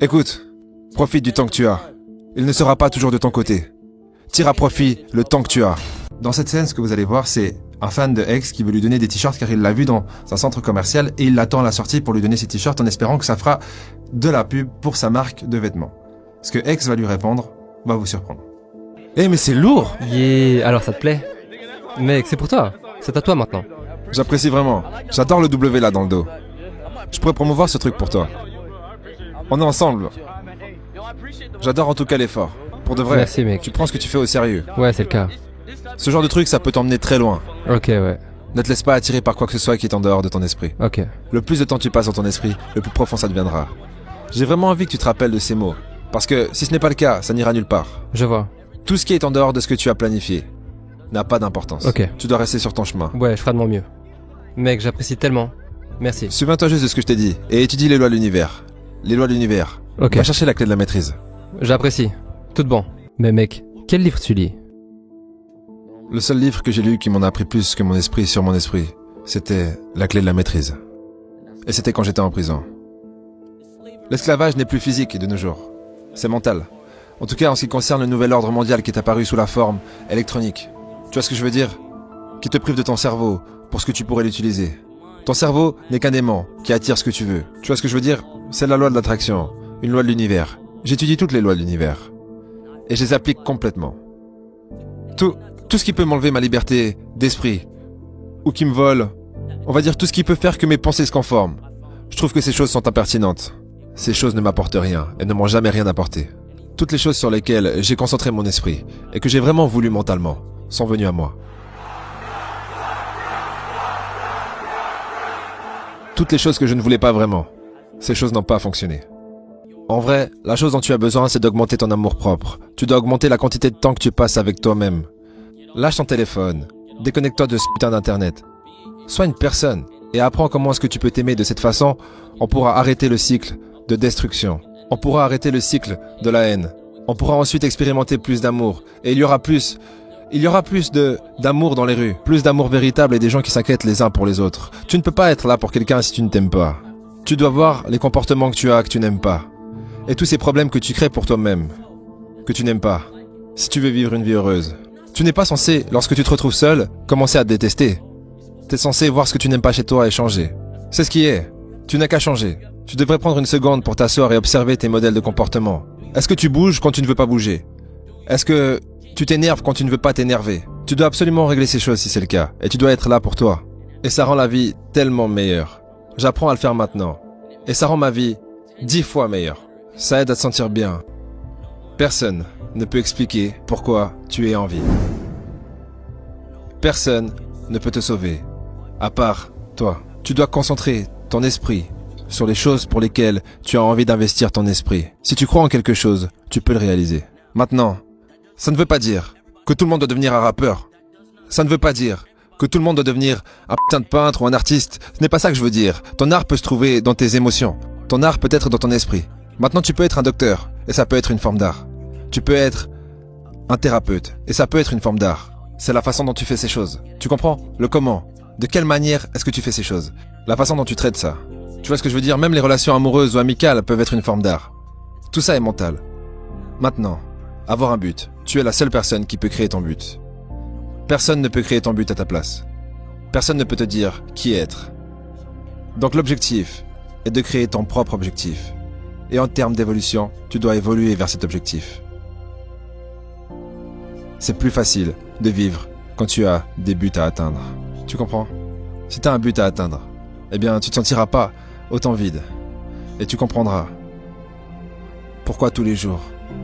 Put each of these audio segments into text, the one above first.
Écoute, profite du temps que tu as. Il ne sera pas toujours de ton côté. Tire à profit le temps que tu as. Dans cette scène, ce que vous allez voir, c'est un fan de X qui veut lui donner des t-shirts car il l'a vu dans un centre commercial et il l'attend à la sortie pour lui donner ses t-shirts en espérant que ça fera de la pub pour sa marque de vêtements. Ce que X va lui répondre va vous surprendre. Eh mais c'est lourd! Yeah, alors ça te plaît? Mec, c'est pour toi. C'est à toi maintenant. J'apprécie vraiment. J'adore le W là dans le dos. Je pourrais promouvoir ce truc pour toi. On est ensemble. J'adore en tout cas l'effort. Pour de vrai. Merci, mec. Tu prends ce que tu fais au sérieux. Ouais, c'est le cas. Ce genre de truc, ça peut t'emmener très loin. Ok, ouais. Ne te laisse pas attirer par quoi que ce soit qui est en dehors de ton esprit. Ok. Le plus de temps tu passes dans ton esprit, le plus profond ça deviendra. J'ai vraiment envie que tu te rappelles de ces mots. Parce que si ce n'est pas le cas, ça n'ira nulle part. Je vois. Tout ce qui est en dehors de ce que tu as planifié n'a pas d'importance. Ok. Tu dois rester sur ton chemin. Ouais, je ferai de mon mieux. Mec, j'apprécie tellement. Merci. Souviens-toi juste de ce que je t'ai dit et étudie les lois de l'univers. Les lois de l'univers. Ok. Va chercher la clé de la maîtrise. J'apprécie. Tout bon. Mais mec, quel livre tu lis? Le seul livre que j'ai lu qui m'en a appris plus que mon esprit sur mon esprit, c'était La clé de la maîtrise. Et c'était quand j'étais en prison. L'esclavage n'est plus physique de nos jours. C'est mental. En tout cas en ce qui concerne le nouvel ordre mondial qui est apparu sous la forme électronique. Tu vois ce que je veux dire? Qui te prive de ton cerveau pour ce que tu pourrais l'utiliser. Ton cerveau n'est qu'un aimant qui attire ce que tu veux. Tu vois ce que je veux dire? C'est la loi de l'attraction, une loi de l'univers. J'étudie toutes les lois de l'univers. Et je les applique complètement. Tout ce qui peut m'enlever ma liberté d'esprit, ou qui me vole, on va dire tout ce qui peut faire que mes pensées se conforment. Je trouve que ces choses sont impertinentes. Ces choses ne m'apportent rien, elles ne m'ont jamais rien apporté. Toutes les choses sur lesquelles j'ai concentré mon esprit, et que j'ai vraiment voulu mentalement, sont venues à moi. Toutes les choses que je ne voulais pas vraiment, ces choses n'ont pas fonctionné. En vrai, la chose dont tu as besoin, c'est d'augmenter ton amour-propre. Tu dois augmenter la quantité de temps que tu passes avec toi-même. Lâche ton téléphone, déconnecte-toi de ce putain d'internet. Sois une personne et apprends comment est-ce que tu peux t'aimer de cette façon. On pourra arrêter le cycle de destruction. On pourra arrêter le cycle de la haine. On pourra ensuite expérimenter plus d'amour. Et il y aura plus d'amour dans les rues. Plus d'amour véritable et des gens qui s'inquiètent les uns pour les autres. Tu ne peux pas être là pour quelqu'un si tu ne t'aimes pas. Tu dois voir les comportements que tu as que tu n'aimes pas. Et tous ces problèmes que tu crées pour toi-même. Que tu n'aimes pas. Si tu veux vivre une vie heureuse. Tu n'es pas censé, lorsque tu te retrouves seul, commencer à te détester. T'es censé voir ce que tu n'aimes pas chez toi et changer. C'est ce qui est. Tu n'as qu'à changer. Tu devrais prendre une seconde pour t'asseoir et observer tes modèles de comportement. Est-ce que tu bouges quand tu ne veux pas bouger? Est-ce que tu t'énerves quand tu ne veux pas t'énerver? Tu dois absolument régler ces choses si c'est le cas. Et tu dois être là pour toi. Et ça rend la vie tellement meilleure. J'apprends à le faire maintenant. Et ça rend ma vie 10 fois meilleure. Ça aide à te sentir bien. Personne ne peut expliquer pourquoi tu es en vie. Personne ne peut te sauver, à part toi. Tu dois concentrer ton esprit sur les choses pour lesquelles tu as envie d'investir ton esprit. Si tu crois en quelque chose, tu peux le réaliser. Maintenant, ça ne veut pas dire que tout le monde doit devenir un rappeur. Ça ne veut pas dire que tout le monde doit devenir un putain de peintre ou un artiste. Ce n'est pas ça que je veux dire. Ton art peut se trouver dans tes émotions. Ton art peut être dans ton esprit. Maintenant, tu peux être un docteur, et ça peut être une forme d'art. Tu peux être un thérapeute, et ça peut être une forme d'art. C'est la façon dont tu fais ces choses. Tu comprends? Le comment. De quelle manière est-ce que tu fais ces choses? La façon dont tu traites ça. Tu vois ce que je veux dire? Même les relations amoureuses ou amicales peuvent être une forme d'art. Tout ça est mental. Maintenant, avoir un but. Tu es la seule personne qui peut créer ton but. Personne ne peut créer ton but à ta place. Personne ne peut te dire qui être. Donc l'objectif est de créer ton propre objectif. Et en termes d'évolution, tu dois évoluer vers cet objectif. C'est plus facile de vivre quand tu as des buts à atteindre. Tu comprends? Si tu as un but à atteindre, eh bien tu te sentiras pas autant vide. Et tu comprendras pourquoi tous les jours,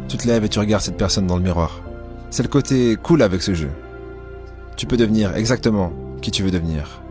tu te lèves et tu regardes cette personne dans le miroir. C'est le côté cool avec ce jeu. Tu peux devenir exactement qui tu veux devenir.